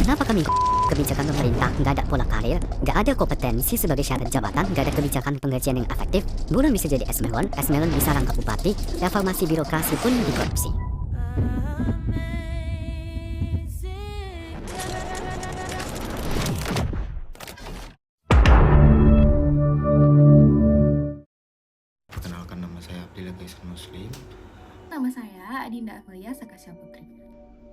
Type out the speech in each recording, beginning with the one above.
Kenapa kami kebijakan pemerintah nggak ada pola karir, nggak ada kompetensi sebagai syarat jabatan, nggak ada kebijakan penggajian yang efektif, buruh bisa jadi esmelon bisa rangkap bupati, reformasi birokrasi pun dikorupsi. Perkenalkan, nama saya Abdillah Kaisar Muslim. Nama saya Adinda Amelia Sakasya Putri.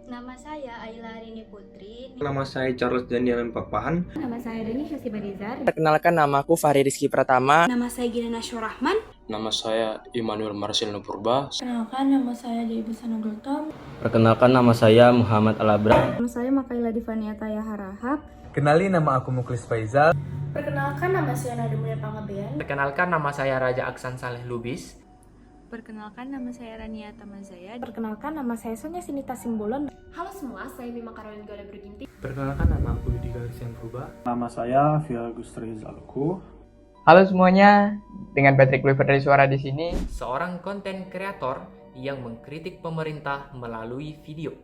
Nama saya Ayla Arini Putri. Nama saya Charles Daniel Papahan. Nama saya Deni Syasibanizar. Perkenalkan, nama aku Fahri Rizky Pratama. Nama saya Gina Nasyurrahman. Nama saya Immanuel Marcel Nupurba. Perkenalkan, nama saya Dewi Busana Gultom. Perkenalkan, nama saya Muhammad Alabra. Nama saya Makaila Divaniata Yaharahap. Kenali, nama aku Muklis Faizal. Perkenalkan, nama saya Nademulya Pangabean. Perkenalkan, nama saya Raja Aksan Saleh Lubis. Perkenalkan, nama saya Rania Tamazaya. Perkenalkan, nama saya Sonia Sinita Simbolon. Halo semua, saya Mima Karolin Gala Berginti. Perkenalkan, nama aku Yudi Galisian Purba. Nama saya Via Gustri Zalku. Halo semuanya, dengan Patrick Weaver dari Suara di sini. Seorang konten kreator yang mengkritik pemerintah melalui video.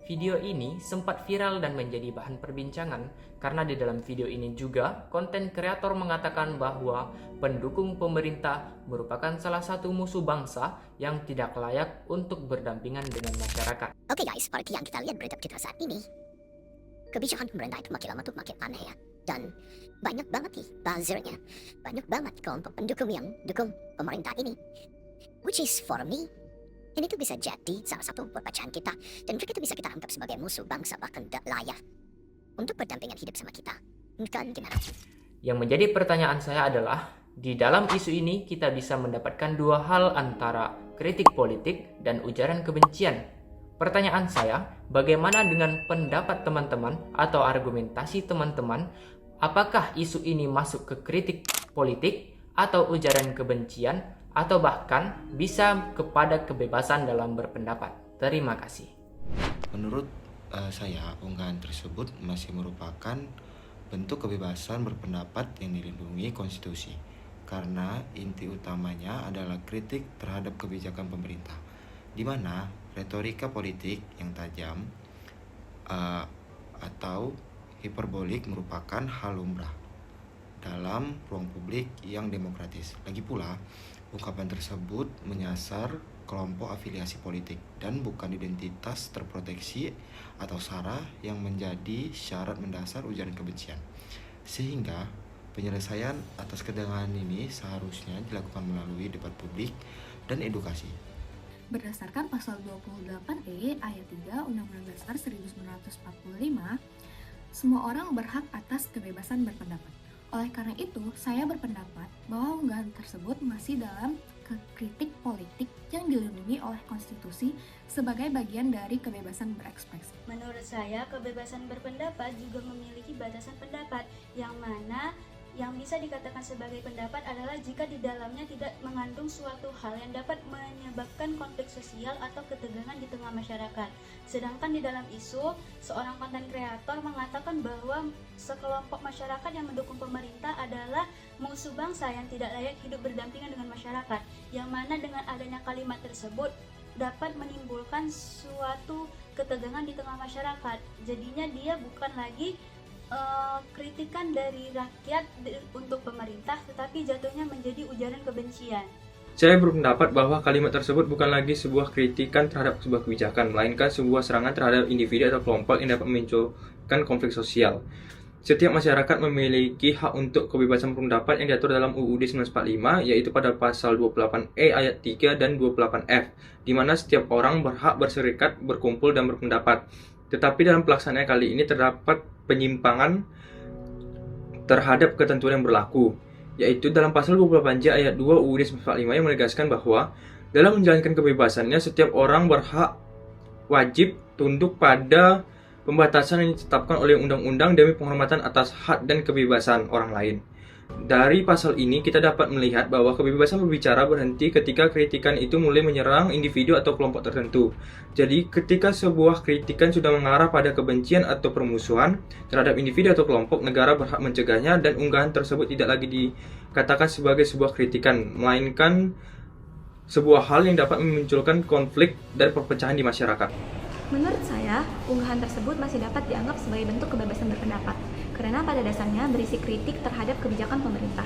Video ini sempat viral dan menjadi bahan perbincangan karena di dalam video ini juga konten kreator mengatakan bahwa pendukung pemerintah merupakan salah satu musuh bangsa yang tidak layak untuk berdampingan dengan masyarakat. Oke guys, seperti yang kita lihat berita kita saat ini, kebijakan pemerintah itu makin lama tuh makin aneh ya. Dan banyak banget nih buzzernya, banyak banget kelompok pendukung yang dukung pemerintah ini. Which is for me, ini tuh bisa jadi salah satu perpecahan kita, dan juga itu bisa kita anggap sebagai musuh bangsa, bahkan tidak layak untuk berdampingan hidup sama kita. Kan gimana? Yang menjadi pertanyaan saya adalah, di dalam isu ini kita bisa mendapatkan dua hal antara kritik politik dan ujaran kebencian. Pertanyaan saya, bagaimana dengan pendapat teman-teman atau argumentasi teman-teman? Apakah isu ini masuk ke kritik politik atau ujaran kebencian, atau bahkan bisa kepada kebebasan dalam berpendapat? Terima kasih. Menurut saya, unggahan tersebut masih merupakan bentuk kebebasan berpendapat yang dilindungi konstitusi, karena inti utamanya adalah kritik terhadap kebijakan pemerintah, di mana retorika politik yang tajam atau hiperbolik merupakan hal lumrah dalam ruang publik yang demokratis. Lagi pula, ungkapan tersebut menyasar kelompok afiliasi politik dan bukan identitas terproteksi atau SARA yang menjadi syarat mendasar ujaran kebencian. Sehingga penyelesaian atas kedengaran ini seharusnya dilakukan melalui debat publik dan edukasi. Berdasarkan pasal 28E ayat 3 Undang-Undang Dasar 1945, semua orang berhak atas kebebasan berpendapat. Oleh karena itu, saya berpendapat bahwa unggahan tersebut masih dalam kritik politik yang dilindungi oleh konstitusi sebagai bagian dari kebebasan berekspresi. Menurut saya, kebebasan berpendapat juga memiliki batasan pendapat, yang mana yang bisa dikatakan sebagai pendapat adalah jika di dalamnya tidak mengandung suatu hal yang dapat menyebabkan konflik sosial atau ketegangan di tengah masyarakat. Sedangkan di dalam isu, seorang konten kreator mengatakan bahwa sekelompok masyarakat yang mendukung pemerintah adalah musuh bangsa yang tidak layak hidup berdampingan dengan masyarakat, yang mana dengan adanya kalimat tersebut dapat menimbulkan suatu ketegangan di tengah masyarakat. Jadinya dia bukan lagi kritikan dari rakyat untuk pemerintah, tetapi jatuhnya menjadi ujaran kebencian. Saya berpendapat bahwa kalimat tersebut bukan lagi sebuah kritikan terhadap sebuah kebijakan, melainkan sebuah serangan terhadap individu atau kelompok yang dapat memunculkan konflik sosial. Setiap masyarakat memiliki hak untuk kebebasan berpendapat yang diatur dalam UUD 1945, yaitu pada pasal 28E ayat 3 dan 28F, di mana setiap orang berhak berserikat, berkumpul, dan berpendapat. Tetapi dalam pelaksanaan kali ini terdapat penyimpangan terhadap ketentuan yang berlaku, yaitu dalam pasal 28J ayat 2 UUD 1945 yang menegaskan bahwa dalam menjalankan kebebasannya, setiap orang berhak wajib tunduk pada pembatasan yang ditetapkan oleh undang-undang demi penghormatan atas hak dan kebebasan orang lain. Dari pasal ini kita dapat melihat bahwa kebebasan berbicara berhenti ketika kritikan itu mulai menyerang individu atau kelompok tertentu. Jadi ketika sebuah kritikan sudah mengarah pada kebencian atau permusuhan terhadap individu atau kelompok, negara berhak mencegahnya dan unggahan tersebut tidak lagi dikatakan sebagai sebuah kritikan, melainkan sebuah hal yang dapat memunculkan konflik dan perpecahan di masyarakat. Menurut saya, unggahan tersebut masih dapat dianggap sebagai bentuk kebebasan berpendapat, karena pada dasarnya berisi kritik terhadap kebijakan pemerintah.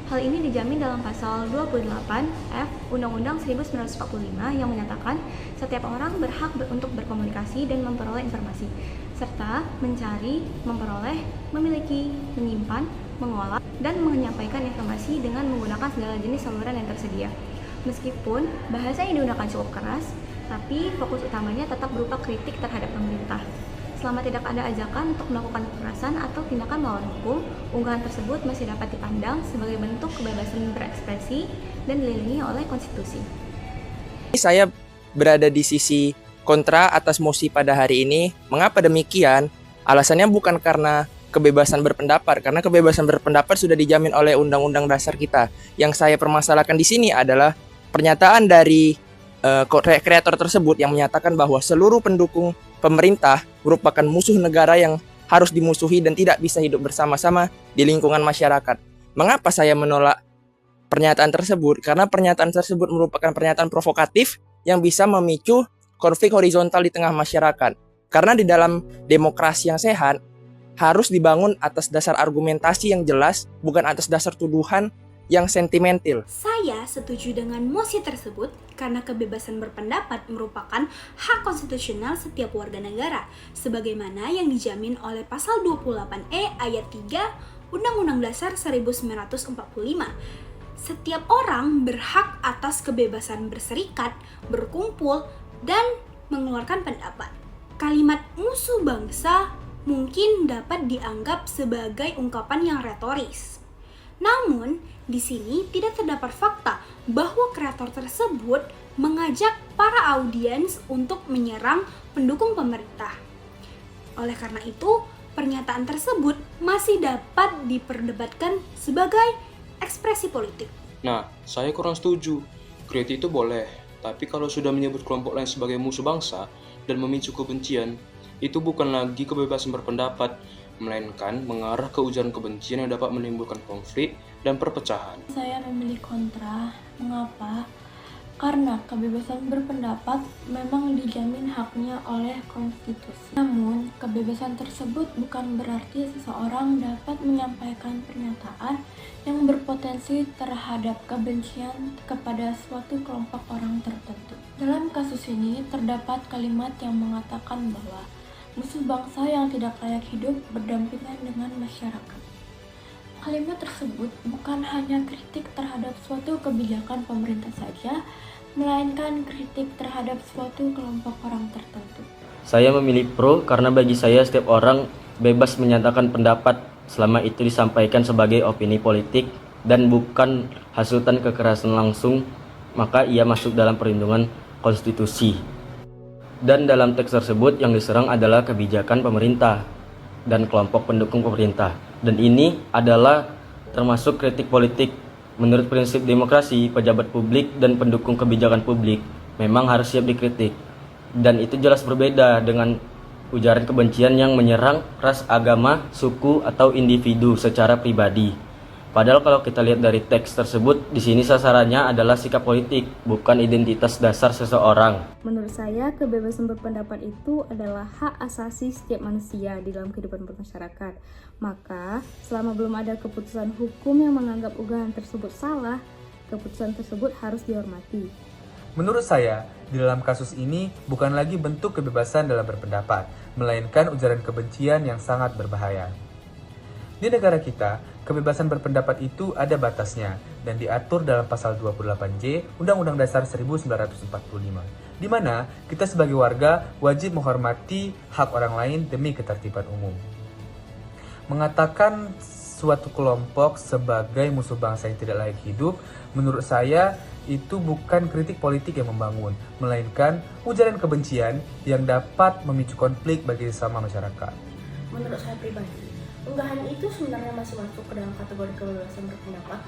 Hal ini dijamin dalam pasal 28F Undang-Undang 1945 yang menyatakan setiap orang berhak untuk berkomunikasi dan memperoleh informasi, serta mencari, memperoleh, memiliki, menyimpan, mengolah, dan menyampaikan informasi dengan menggunakan segala jenis saluran yang tersedia. Meskipun bahasa yang digunakan cukup keras, tapi fokus utamanya tetap berupa kritik terhadap pemerintah. Selama tidak ada ajakan untuk melakukan kekerasan atau tindakan melawan hukum, unggahan tersebut masih dapat dipandang sebagai bentuk kebebasan berekspresi dan dilindungi oleh konstitusi. Saya berada di sisi kontra atas mosi pada hari ini. Mengapa demikian? Alasannya bukan karena kebebasan berpendapat, karena kebebasan berpendapat sudah dijamin oleh Undang-Undang Dasar kita. Yang saya permasalahkan di sini adalah pernyataan dari kreator tersebut yang menyatakan bahwa seluruh pendukung pemerintah merupakan musuh negara yang harus dimusuhi dan tidak bisa hidup bersama-sama di lingkungan masyarakat. Mengapa saya menolak pernyataan tersebut? Karena pernyataan tersebut merupakan pernyataan provokatif yang bisa memicu konflik horizontal di tengah masyarakat. Karena di dalam demokrasi yang sehat harus dibangun atas dasar argumentasi yang jelas, bukan atas dasar tuduhan yang sentimental. Saya setuju dengan mosi tersebut karena kebebasan berpendapat merupakan hak konstitusional setiap warga negara, sebagaimana yang dijamin oleh pasal 28E ayat 3 Undang-Undang Dasar 1945. Setiap orang berhak atas kebebasan berserikat, berkumpul, dan mengeluarkan pendapat. Kalimat musuh bangsa mungkin dapat dianggap sebagai ungkapan yang retoris. Namun, di sini tidak terdapat fakta bahwa kreator tersebut mengajak para audiens untuk menyerang pendukung pemerintah. Oleh karena itu, pernyataan tersebut masih dapat diperdebatkan sebagai ekspresi politik. Nah, saya kurang setuju. Kritik itu boleh, tapi kalau sudah menyebut kelompok lain sebagai musuh bangsa dan memicu kebencian, itu bukan lagi kebebasan berpendapat, melainkan mengarah ke ujaran kebencian yang dapat menimbulkan konflik dan perpecahan. Saya memilih kontra. Mengapa? Karena kebebasan berpendapat memang dijamin haknya oleh konstitusi. Namun, kebebasan tersebut bukan berarti seseorang dapat menyampaikan pernyataan yang berpotensi terhadap kebencian kepada suatu kelompok orang tertentu. Dalam kasus ini, terdapat kalimat yang mengatakan bahwa musuh bangsa yang tidak layak hidup berdampingan dengan masyarakat. Kalimat tersebut bukan hanya kritik terhadap suatu kebijakan pemerintah saja, melainkan kritik terhadap suatu kelompok orang tertentu. Saya memilih pro karena bagi saya setiap orang bebas menyatakan pendapat selama itu disampaikan sebagai opini politik dan bukan hasutan kekerasan langsung, maka ia masuk dalam perlindungan konstitusi. Dan dalam teks tersebut yang diserang adalah kebijakan pemerintah dan kelompok pendukung pemerintah. Dan ini adalah termasuk kritik politik. Menurut prinsip demokrasi, pejabat publik dan pendukung kebijakan publik memang harus siap dikritik. Dan itu jelas berbeda dengan ujaran kebencian yang menyerang ras, agama, suku, atau individu secara pribadi. Padahal kalau kita lihat dari teks tersebut, di sini sasarannya adalah sikap politik, bukan identitas dasar seseorang. Menurut saya, kebebasan berpendapat itu adalah hak asasi setiap manusia di dalam kehidupan bermasyarakat. Maka, selama belum ada keputusan hukum yang menganggap unggahan tersebut salah, keputusan tersebut harus dihormati. Menurut saya, di dalam kasus ini bukan lagi bentuk kebebasan dalam berpendapat, melainkan ujaran kebencian yang sangat berbahaya. Di negara kita, kebebasan berpendapat itu ada batasnya dan diatur dalam pasal 28J Undang-Undang Dasar 1945, di mana kita sebagai warga wajib menghormati hak orang lain demi ketertiban umum. Mengatakan suatu kelompok sebagai musuh bangsa yang tidak layak hidup, menurut saya itu bukan kritik politik yang membangun, melainkan ujaran kebencian yang dapat memicu konflik bagi sesama masyarakat. Menurut saya pribadi, unggahan itu sebenarnya masih masuk ke dalam kategori kebebasan berpendapat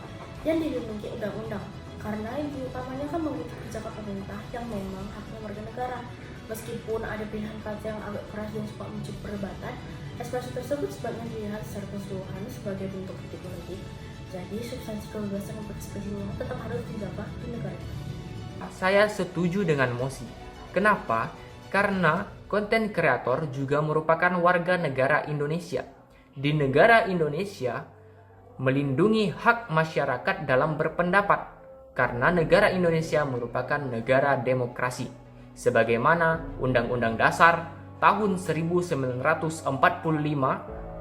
yang dilindungi undang-undang, karena inti utamanya kan mengikuti kebijakan pemerintah yang memang haknya warga negara. Meskipun ada pilihan kata yang agak keras dan suka memicu perdebatan, ekspresi tersebut sebaiknya dilihat secara keseluruhan sebagai bentuk kritik politik. Jadi substansi kebebasan berekspresinya tetap harus dijaga di negara kita. Saya setuju dengan mosi. Kenapa? Karena konten kreator juga merupakan warga negara Indonesia. Di negara Indonesia, melindungi hak masyarakat dalam berpendapat, karena negara Indonesia merupakan negara demokrasi. Sebagaimana Undang-Undang Dasar tahun 1945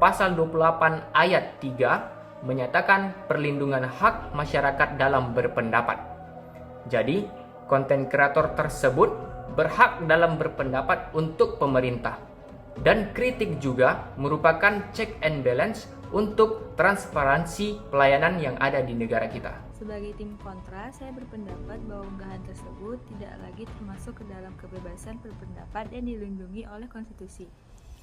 pasal 28 ayat 3 menyatakan perlindungan hak masyarakat dalam berpendapat. Jadi, konten kreator tersebut berhak dalam berpendapat untuk pemerintah. Dan kritik juga merupakan check and balance untuk transparansi pelayanan yang ada di negara kita. Sebagai tim kontra, saya berpendapat bahwa unggahan tersebut tidak lagi termasuk ke dalam kebebasan berpendapat yang dilindungi oleh konstitusi.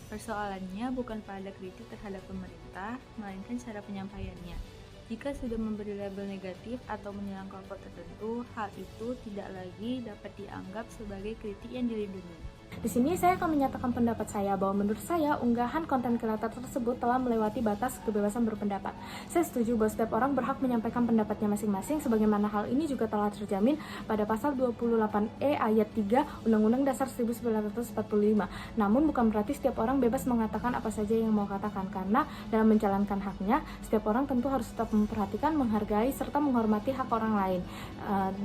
Persoalannya bukan pada kritik terhadap pemerintah, melainkan cara penyampaiannya. Jika sudah memberi label negatif atau menyerang kelompok tertentu, hal itu tidak lagi dapat dianggap sebagai kritik yang dilindungi. Di sini saya akan menyatakan pendapat saya bahwa menurut saya unggahan konten kreator tersebut telah melewati batas kebebasan berpendapat. Saya setuju bahwa setiap orang berhak menyampaikan pendapatnya masing-masing sebagaimana hal ini juga telah terjamin pada pasal 28E ayat 3 Undang-Undang Dasar 1945. Namun bukan berarti setiap orang bebas mengatakan apa saja yang mau katakan, karena dalam menjalankan haknya, setiap orang tentu harus tetap memperhatikan, menghargai, serta menghormati hak orang lain.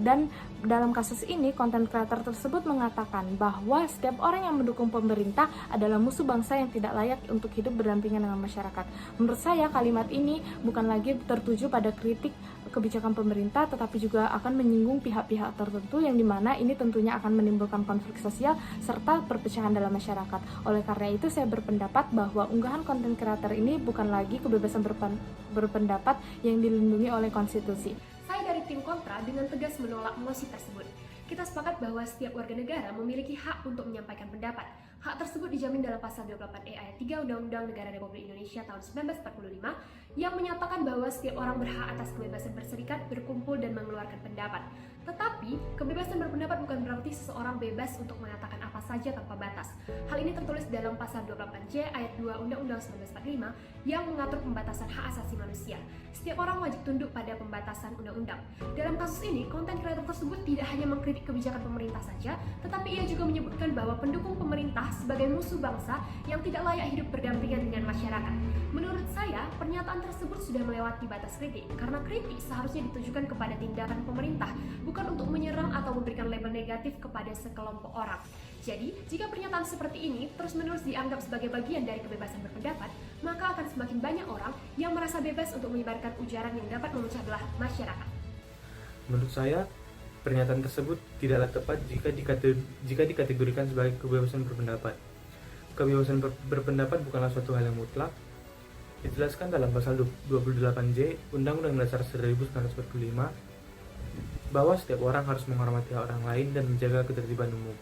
Dan dalam kasus ini, konten kreator tersebut mengatakan bahwa setiap orang yang mendukung pemerintah adalah musuh bangsa yang tidak layak untuk hidup berdampingan dengan masyarakat. Menurut saya, kalimat ini bukan lagi tertuju pada kritik kebijakan pemerintah, tetapi juga akan menyinggung pihak-pihak tertentu yang dimana ini tentunya akan menimbulkan konflik sosial serta perpecahan dalam masyarakat. Oleh karena itu, saya berpendapat bahwa unggahan konten kreator ini bukan lagi kebebasan berpendapat yang dilindungi oleh konstitusi. Saya dari tim kontra dengan tegas menolak mosi tersebut. Kita sepakat bahwa setiap warga negara memiliki hak untuk menyampaikan pendapat. Hak tersebut dijamin dalam pasal 28E ayat 3 Undang-Undang Negara Republik Indonesia tahun 1945 yang menyatakan bahwa setiap orang berhak atas kebebasan berserikat, berkumpul, dan mengeluarkan pendapat. Tetapi, kebebasan berpendapat bukan berarti seseorang bebas untuk mengatakan apa saja tanpa batas. Hal ini tertulis dalam pasal 28C ayat 2 Undang-Undang 1945 yang mengatur pembatasan hak asasi manusia. Setiap orang wajib tunduk pada pembatasan undang-undang. Dalam kasus ini, konten kreator tersebut tidak hanya mengkritik kebijakan pemerintah saja, tetapi ia juga menyebutkan bahwa pendukung pemerintah sebagai musuh bangsa yang tidak layak hidup berdampingan dengan masyarakat. Menurut saya, pernyataan tersebut sudah melewati batas kritik, karena kritik seharusnya ditujukan kepada tindakan pemerintah, bukan untuk menyerang atau memberikan label negatif kepada sekelompok orang. Jadi, jika pernyataan seperti ini terus-menerus dianggap sebagai bagian dari kebebasan berpendapat, maka akan semakin banyak orang yang merasa bebas untuk menyebarkan ujaran yang dapat memecah belah masyarakat. Menurut saya, pernyataan tersebut tidaklah tepat jika dikategorikan sebagai kebebasan berpendapat. Kebebasan berpendapat bukanlah suatu hal yang mutlak. Dijelaskan dalam pasal 28J Undang-Undang Dasar 1945 bahwa setiap orang harus menghormati hak orang lain dan menjaga ketertiban umum.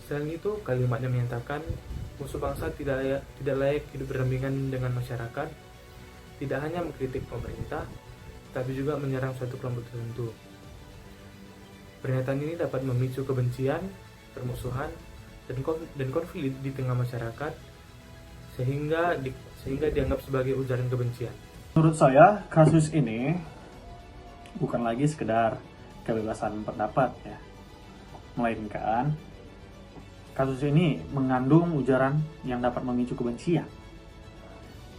Selain itu, kalimatnya menyatakan musuh bangsa tidak layak hidup berdampingan dengan masyarakat, tidak hanya mengkritik pemerintah, tapi juga menyerang suatu kelompok tertentu. Pernyataan ini dapat memicu kebencian, permusuhan, dan konflik di tengah masyarakat, sehingga dianggap sebagai ujaran kebencian. Menurut saya, kasus ini bukan lagi sekedar kebebasan pendapat ya, melainkan kasus ini mengandung ujaran yang dapat memicu kebencian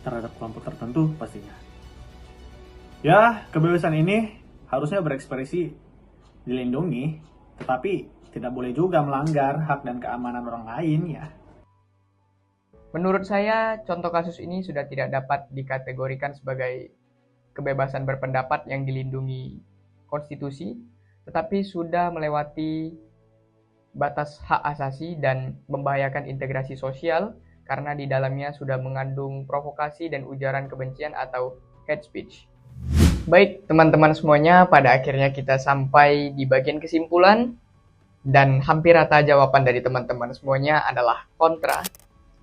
terhadap kelompok tertentu pastinya. Ya, kebebasan ini harusnya berekspresi dilindungi, tetapi tidak boleh juga melanggar hak dan keamanan orang lain ya. Menurut saya, contoh kasus ini sudah tidak dapat dikategorikan sebagai kebebasan berpendapat yang dilindungi konstitusi, tetapi sudah melewati batas hak asasi dan membahayakan integrasi sosial karena di dalamnya sudah mengandung provokasi dan ujaran kebencian atau hate speech. Baik, teman-teman semuanya, pada akhirnya kita sampai di bagian kesimpulan dan hampir rata jawaban dari teman-teman semuanya adalah kontra.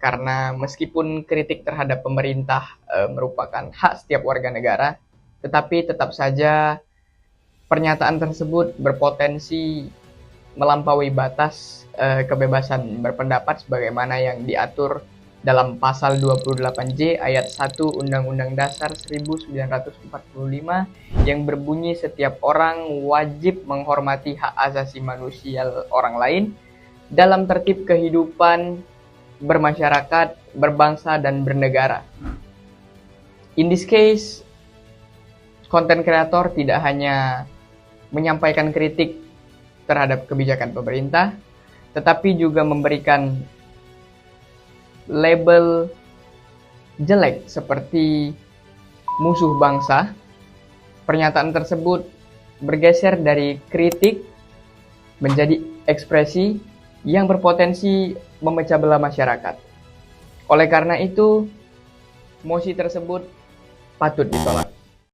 Karena meskipun kritik terhadap pemerintah merupakan hak setiap warga negara, tetapi tetap saja pernyataan tersebut berpotensi melampaui batas kebebasan berpendapat sebagaimana yang diatur dalam pasal 28J ayat 1 Undang-Undang Dasar 1945 yang berbunyi setiap orang wajib menghormati hak asasi manusia orang lain dalam tertib kehidupan bermasyarakat, berbangsa, dan bernegara. In this case, content creator tidak hanya menyampaikan kritik terhadap kebijakan pemerintah, tetapi juga memberikan label jelek seperti musuh bangsa. Pernyataan tersebut bergeser dari kritik menjadi ekspresi yang berpotensi memecah belah masyarakat. Oleh karena itu, mosi tersebut patut ditolak.